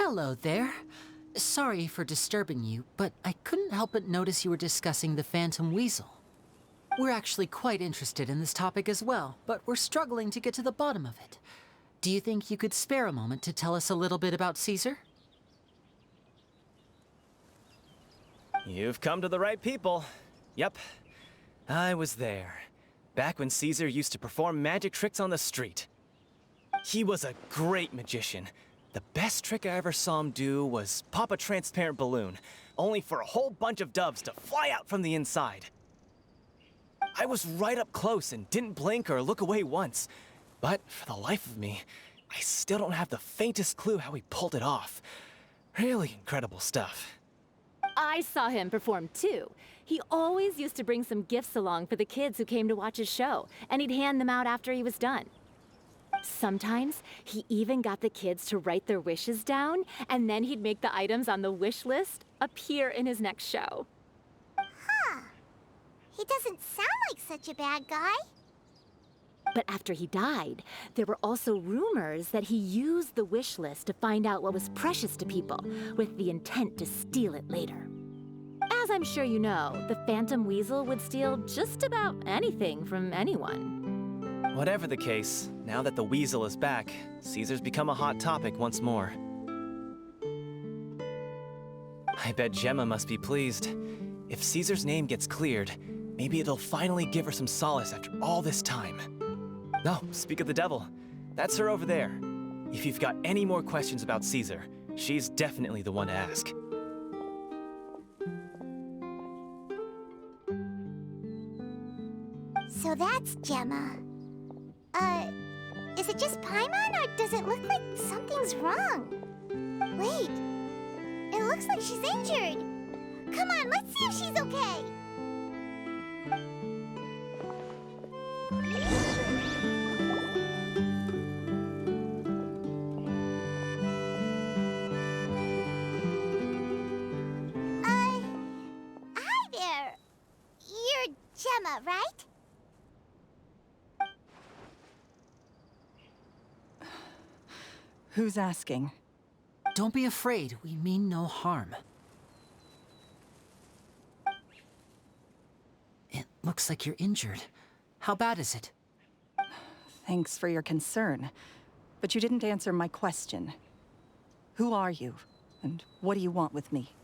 Hello there. Sorry for disturbing you, but I couldn't help but notice you were discussing the Phantom Weasel. We're actually quite interested in this topic as well, but we're struggling to get to the bottom of it. Do you think you could spare a moment to tell us a little bit about Caesar? You've come to the right people. Yep, I was there. Back when Caesar used to perform magic tricks on the street. He was a great magician. The best trick I ever saw him do was pop a transparent balloon, only for a whole bunch of doves to fly out from the inside. I was right up close and didn't blink or look away once. But for the life of me, I still don't have the faintest clue how he pulled it off. Really incredible stuff. I saw him perform too. He always used to bring some gifts along for the kids who came to watch his show, and he'd hand them out after he was done. Sometimes, he even got the kids to write their wishes down, and then he'd make the items on the wish list appear in his next show. Huh. He doesn't sound like such a bad guy. But after he died, there were also rumors that he used the wish list to find out what was precious to people, with the intent to steal it later. As I'm sure you know, the Phantom Weasel would steal just about anything from anyone. Whatever the case, now that the Weasel is back, Caesar's become a hot topic once more. I bet Gemma must be pleased. If Caesar's name gets cleared, maybe it'll finally give her some solace after all this time. No, speak of the devil. That's her over there. If you've got any more questions about Caesar, she's definitely the one to ask. So that's Gemma. Is it just Paimon, or does it look like something's wrong? Wait, it looks like she's injured. Come on, let's see if she's okay. Hi there. You're Gemma, right? Who's asking? Don't be afraid, we mean no harm. It looks like you're injured. How bad is it? Thanks for your concern, but you didn't answer my question. Who are you, and what do you want with me?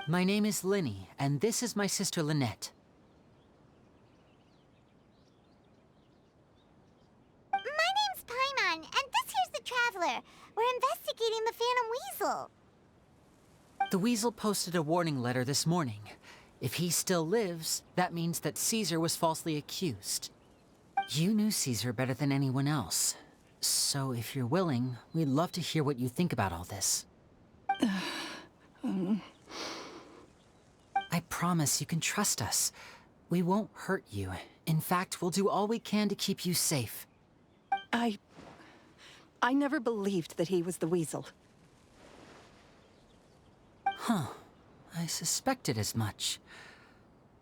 My name is Lyney, and this is my sister Lynette. My name's Paimon, and this here's the Traveler. We're investigating the Phantom Weasel. The Weasel posted a warning letter this morning. If he still lives, that means that Caesar was falsely accused. You knew Caesar better than anyone else. So if you're willing, we'd love to hear what you think about all this. I promise you can trust us. We won't hurt you. In fact, we'll do all we can to keep you safe. I never believed that he was the Weasel. Huh. I suspected as much.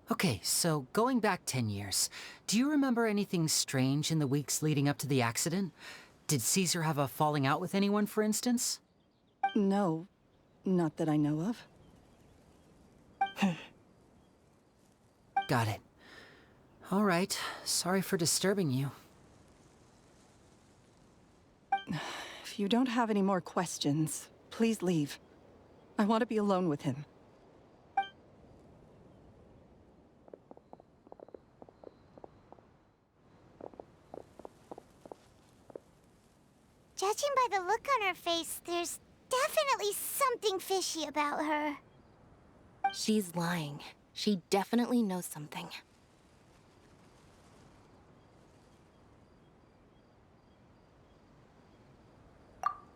Okay, so going back 10 years, do you remember anything strange in the weeks leading up to the accident? Did Caesar have a falling out with anyone, for instance? No, not that I know of. Got it. All right, sorry for disturbing you. If you don't have any more questions, please leave. I want to be alone with him. Judging by the look on her face, there's definitely something fishy about her. She's lying. She definitely knows something.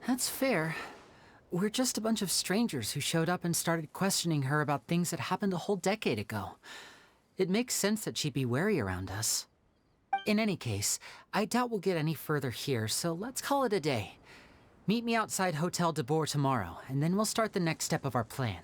That's fair. We're just a bunch of strangers who showed up and started questioning her about things that happened a whole decade ago. It makes sense that she'd be wary around us. In any case, I doubt we'll get any further here, so let's call it a day. Meet me outside Hotel de Boer tomorrow, and then we'll start the next step of our plan.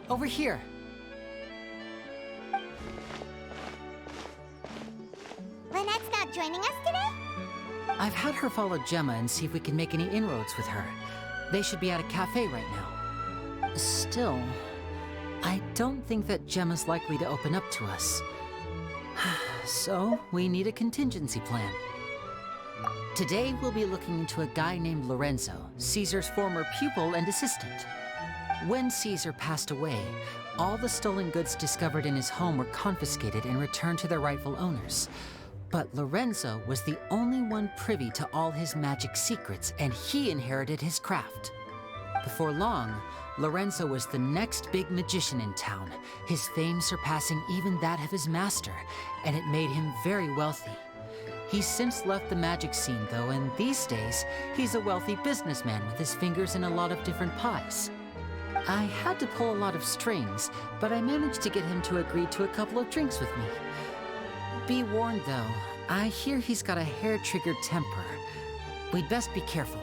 Over here. Lynette's not joining us today? I've had her follow Gemma and see if we can make any inroads with her. They should be at a cafe right now. Still, I don't think that Gemma's likely to open up to us. So, we need a contingency plan. Today, we'll be looking into a guy named Lorenzo, Caesar's former pupil and assistant. When Caesar passed away, all the stolen goods discovered in his home were confiscated and returned to their rightful owners. But Lorenzo was the only one privy to all his magic secrets, and he inherited his craft. Before long, Lorenzo was the next big magician in town, his fame surpassing even that of his master, and it made him very wealthy. He's since left the magic scene, though, and these days, he's a wealthy businessman with his fingers in a lot of different pies. I had to pull a lot of strings, but I managed to get him to agree to a couple of drinks with me. Be warned, though, I hear he's got a hair-triggered temper. We'd best be careful.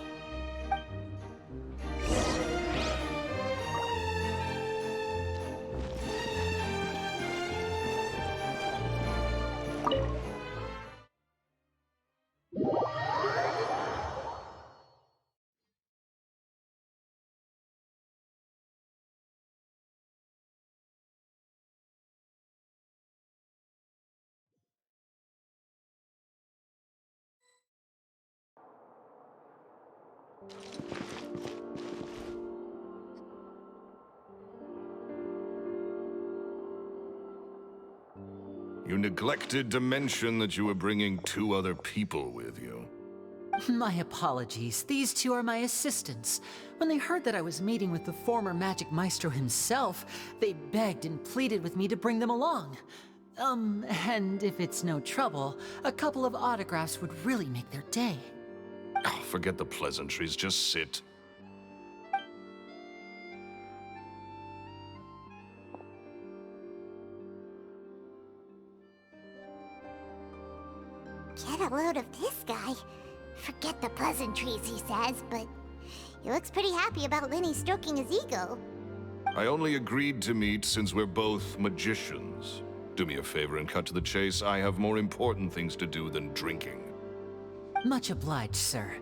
You neglected to mention that you were bringing 2 other people with you. My apologies. These 2 are my assistants. When they heard that I was meeting with the former magic maestro himself, they begged and pleaded with me to bring them along. And if it's no trouble, a couple of autographs would really make their day. Oh, forget the pleasantries, just sit. Get a load of this guy. Forget the pleasantries, he says, but he looks pretty happy about Lyney stroking his ego. I only agreed to meet since we're both magicians. Do me a favor and cut to the chase. I have more important things to do than drinking. Much obliged, sir.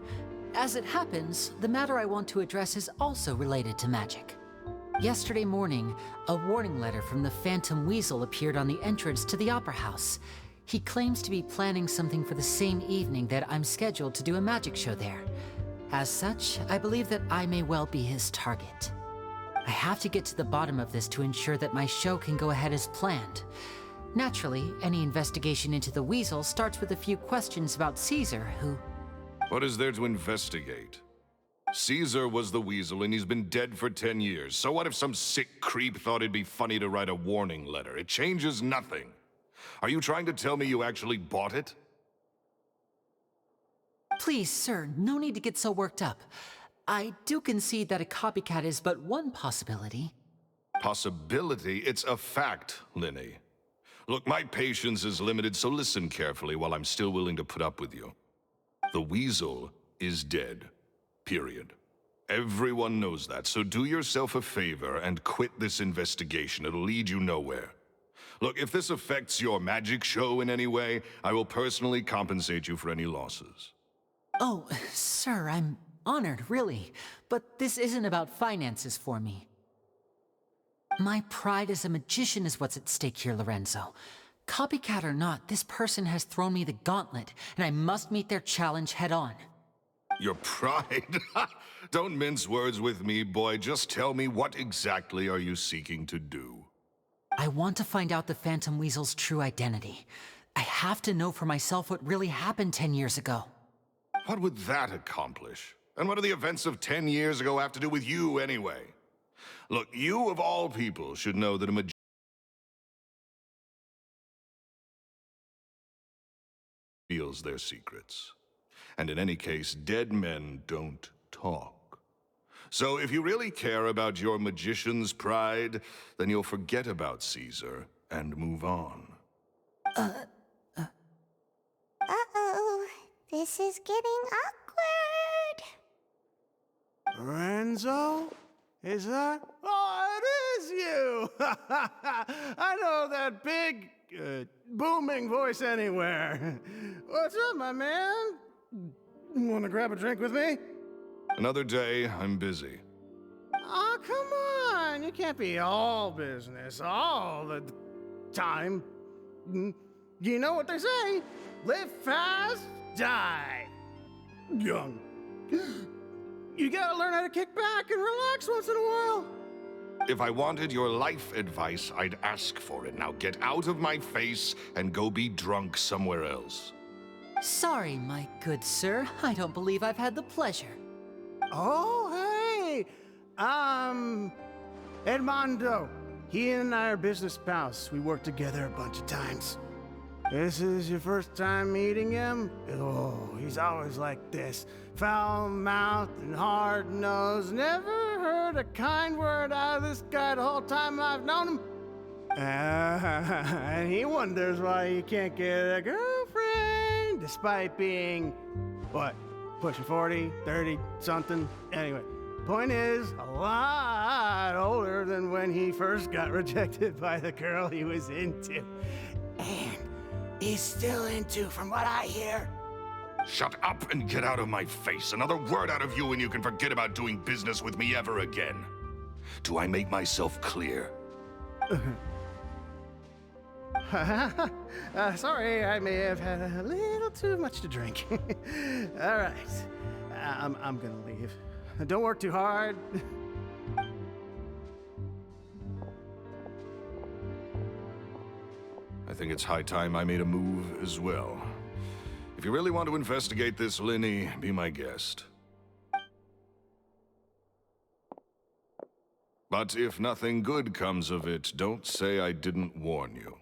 As it happens, the matter I want to address is also related to magic. Yesterday morning, a warning letter from the Phantom Weasel appeared on the entrance to the Opera House. He claims to be planning something for the same evening that I'm scheduled to do a magic show there. As such, I believe that I may well be his target. I have to get to the bottom of this to ensure that my show can go ahead as planned. Naturally, any investigation into the Weasel starts with a few questions about Caesar, who... What is there to investigate? Caesar was the Weasel and he's been dead for 10 years. So what if some sick creep thought it'd be funny to write a warning letter? It changes nothing. Are you trying to tell me you actually bought it? Please, sir, no need to get so worked up. I do concede that a copycat is but one possibility. Possibility? It's a fact, Lyney. Look, my patience is limited, so listen carefully while I'm still willing to put up with you. The Weasel is dead. Period. Everyone knows that, so do yourself a favor and quit this investigation. It'll lead you nowhere. Look, if this affects your magic show in any way, I will personally compensate you for any losses. Oh, sir, I'm honored, really. But this isn't about finances for me. My pride as a magician is what's at stake here, Lorenzo. Copycat or not, this person has thrown me the gauntlet, and I must meet their challenge head-on. Your pride? Don't mince words with me, boy. Just tell me, what exactly are you seeking to do? I want to find out the Phantom Weasel's true identity. I have to know for myself what really happened 10 years ago. What would that accomplish? And what do the events of 10 years ago have to do with you, anyway? Look, you of all people should know that a magician reveals their secrets. And in any case, dead men don't talk. So if you really care about your magician's pride, then you'll forget about Caesar and move on. Uh-oh. This is getting awkward. Renzo? Is that? Oh, it is you! I know that big, booming voice anywhere. What's up, my man? Want to grab a drink with me? Another day, I'm busy. Oh, come on! You can't be all business all the time. You know what they say? Live fast, die young. You gotta learn how to kick back and relax once in a while. If I wanted your life advice, I'd ask for it. Now get out of my face and go be drunk somewhere else. Sorry, my good sir. I don't believe I've had the pleasure. Oh, hey! Edmondo. He and I are business pals. We worked together a bunch of times. This is your first time meeting him? Oh, he's always like this. Foul-mouthed and hard-nosed. Never heard a kind word out of this guy the whole time I've known him. And he wonders why he can't get a girlfriend, despite being, what, pushing 40, 30, something? Anyway, point is, a lot older than when he first got rejected by the girl he was into. And he's still into, from what I hear. Shut up and get out of my face. Another word out of you and you can forget about doing business with me ever again. Do I make myself clear? Sorry, I may have had a little too much to drink. All right, I'm gonna leave. Don't work too hard. I think it's high time I made a move as well. If you really want to investigate this, Lyney, be my guest. But if nothing good comes of it, don't say I didn't warn you.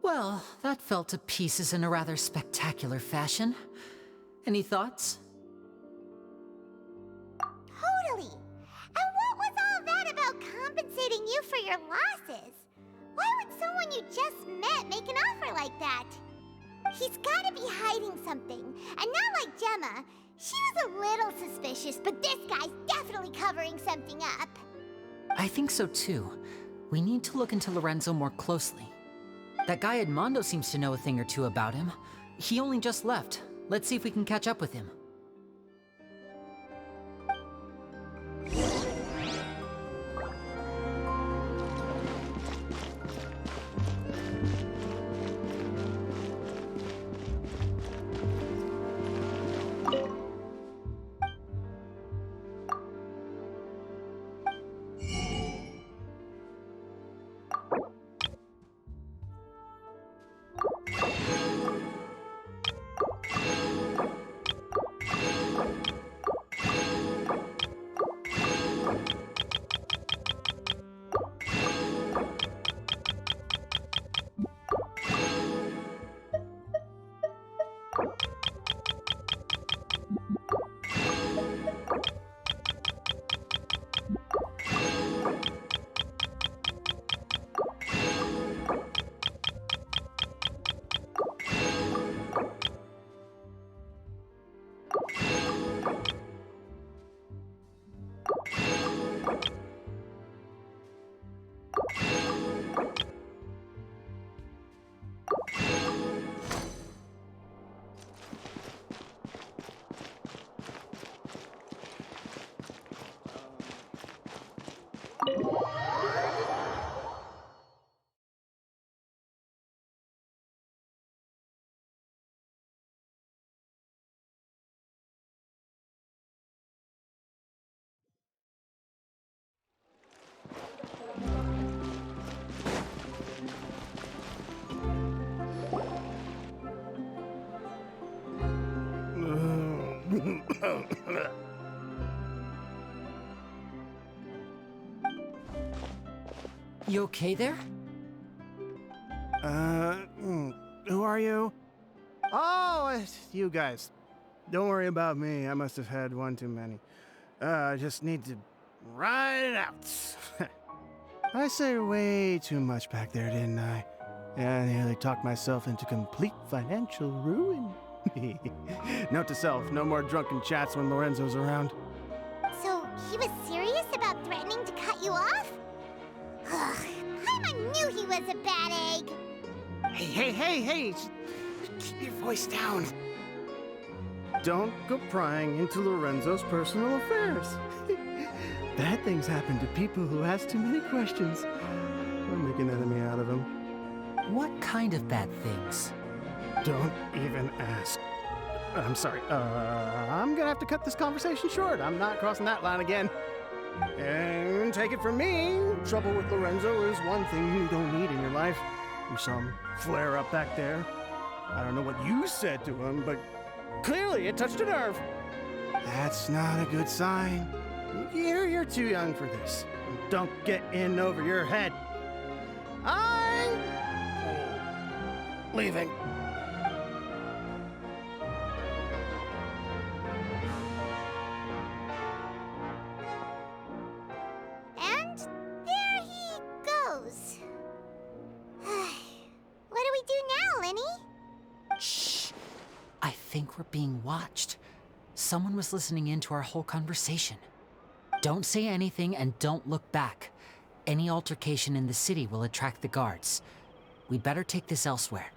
Well, that fell to pieces in a rather spectacular fashion. Any thoughts? Totally. And what was all that about compensating you for your losses? Why would someone you just met make an offer like that? He's gotta be hiding something. And not like Gemma. She was a little suspicious, but this guy's definitely covering something up. I think so too. We need to look into Lorenzo more closely. That guy Edmondo seems to know a thing or two about him. He only just left. Let's see if we can catch up with him. You okay there? Who are you? Oh, it's you guys. Don't worry about me. I must have had one too many. I just need to ride it out. I say way too much back there, didn't I? Yeah, I nearly talked myself into complete financial ruin. Note to self, no more drunken chats when Lorenzo's around. So, he was serious about threatening to cut you off? Ugh, Paimon knew he was a bad egg. Hey! Keep your voice down. Don't go prying into Lorenzo's personal affairs. Bad things happen to people who ask too many questions. Or make an enemy out of him. What kind of bad things? Don't even ask. I'm sorry. I'm gonna have to cut this conversation short. I'm not crossing that line again. And take it from me, trouble with Lorenzo is one thing you don't need in your life. You saw him flare up back there. I don't know what you said to him, but clearly it touched a nerve. That's not a good sign. You're too young for this. Don't get in over your head. I'm leaving. And there he goes. What do we do now, Lyney? Shh! I think we're being watched. Someone was listening in to our whole conversation. Don't say anything and don't look back. Any altercation in the city will attract the guards. We'd better take this elsewhere.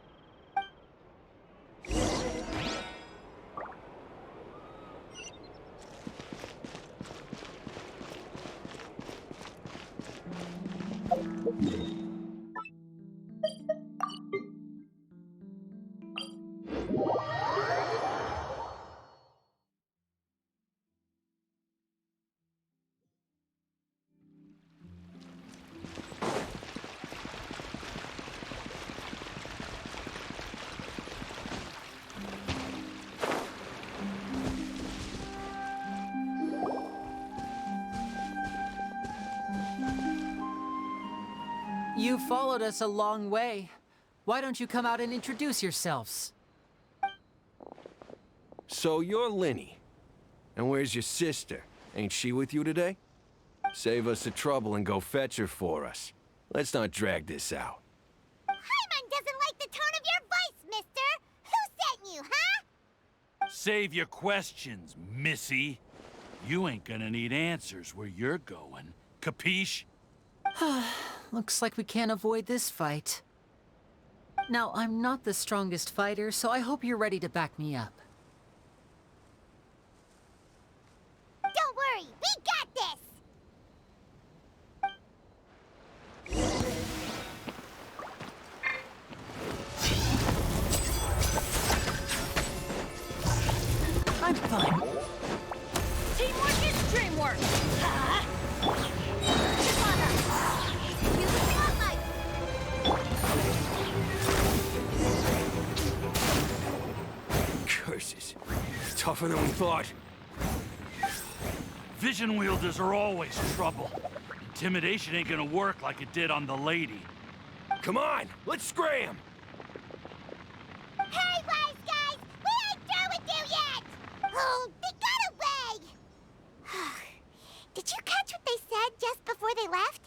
You followed us a long way. Why don't you come out and introduce yourselves? So you're Lyney. And where's your sister? Ain't she with you today? Save us the trouble and go fetch her for us. Let's not drag this out. Paimon doesn't like the tone of your voice, mister! Who sent you, huh? Save your questions, missy. You ain't gonna need answers where you're going. Capiche? Looks like we can't avoid this fight. Now, I'm not the strongest fighter, so I hope you're ready to back me up. Don't worry, we got this! I'm fine. Teamwork is dreamwork! Curses. Tougher than we thought. Vision wielders are always trouble. Intimidation ain't gonna work like it did on the lady. Come on, let's scram! Hey, wise guys! We ain't through with you yet! Oh, they got away! Did you catch what they said just before they left?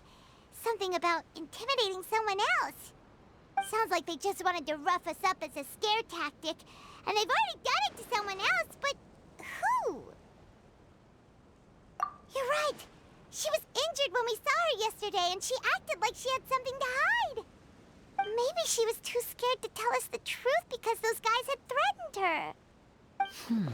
Something about intimidating someone else. Sounds like they just wanted to rough us up as a scare tactic, and they've already done it to someone else, but who? You're right. She was injured when we saw her yesterday, and she acted like she had something to hide. Maybe she was too scared to tell us the truth because those guys had threatened her.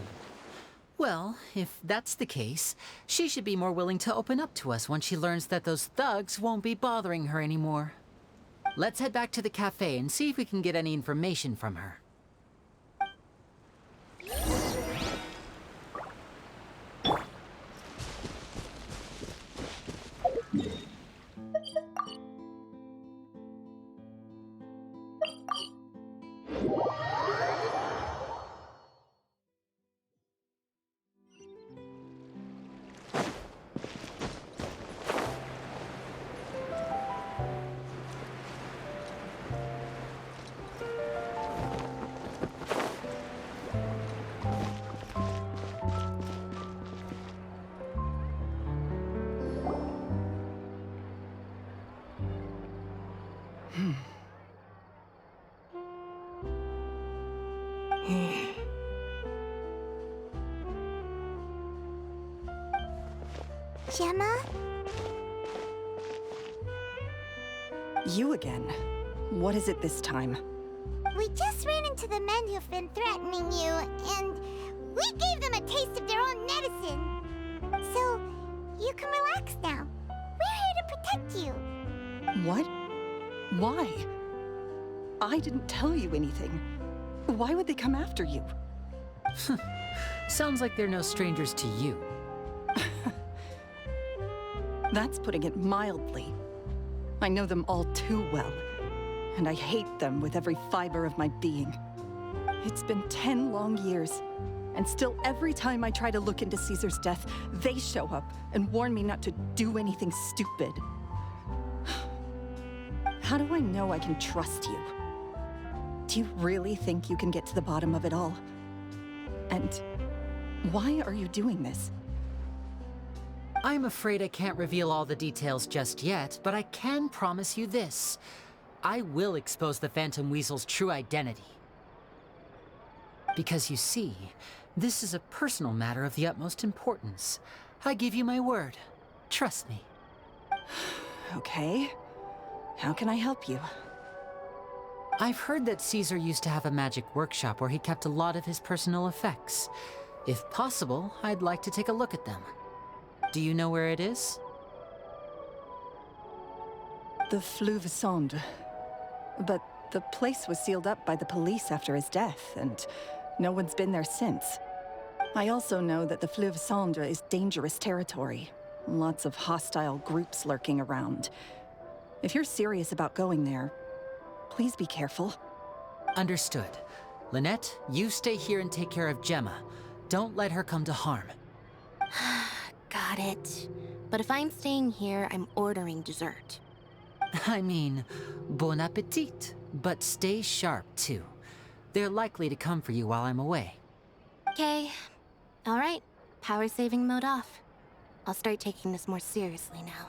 Well, if that's the case, she should be more willing to open up to us once she learns that those thugs won't be bothering her anymore. Let's head back to the cafe and see if we can get any information from her. Gemma? You again. What is it this time? We just ran into the men who've been threatening you, and we gave them a taste of their own medicine. So, you can relax now. We're here to protect you. What? Why? I didn't tell you anything. Why would they come after you? Sounds like they're no strangers to you. That's putting it mildly. I know them all too well, and I hate them with every fiber of my being. It's been 10 long years, and still every time I try to look into Caesar's death, they show up and warn me not to do anything stupid. How do I know I can trust you? Do you really think you can get to the bottom of it all? And why are you doing this? I'm afraid I can't reveal all the details just yet, but I can promise you this. I will expose the Phantom Weasel's true identity. Because you see, this is a personal matter of the utmost importance. I give you my word. Trust me. Okay. How can I help you? I've heard that Caesar used to have a magic workshop where he kept a lot of his personal effects. If possible, I'd like to take a look at them. Do you know where it is? The Fleuve Sonde. But the place was sealed up by the police after his death, and no one's been there since. I also know that the Fleuve Sonde is dangerous territory. Lots of hostile groups lurking around. If you're serious about going there, please be careful. Understood. Lynette, you stay here and take care of Gemma. Don't let her come to harm. Got it. But if I'm staying here, I'm ordering dessert. I mean, bon appetit. But stay sharp, too. They're likely to come for you while I'm away. Okay. All right. Power saving mode off. I'll start taking this more seriously now.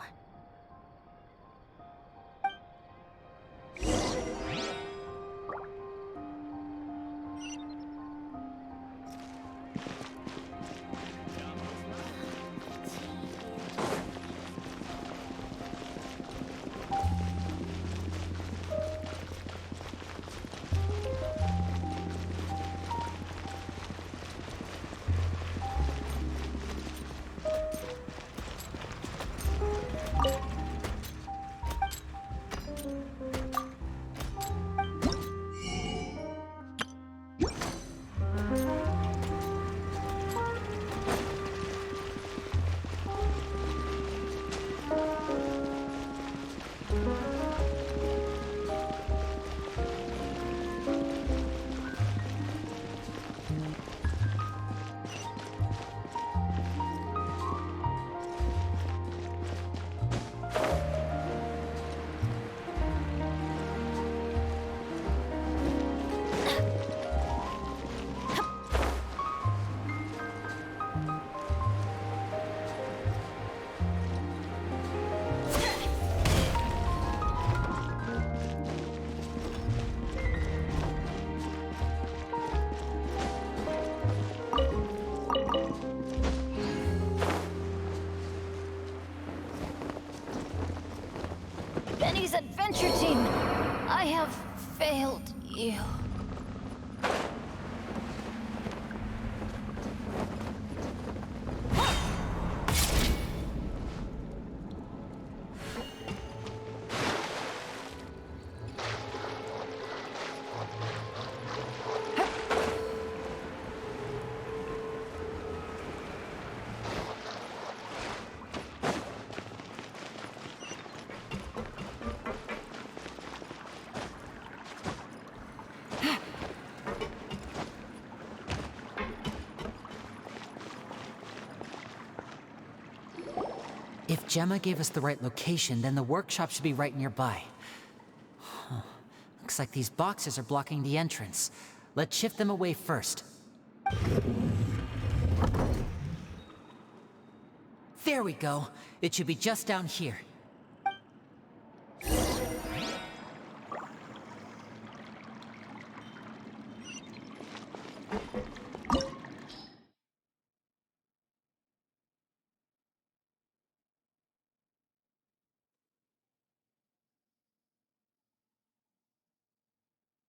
Benny's adventure team! I have failed you. If Gemma gave us the right location, then the workshop should be right nearby. Huh. Looks like these boxes are blocking the entrance. Let's shift them away first. There we go. It should be just down here.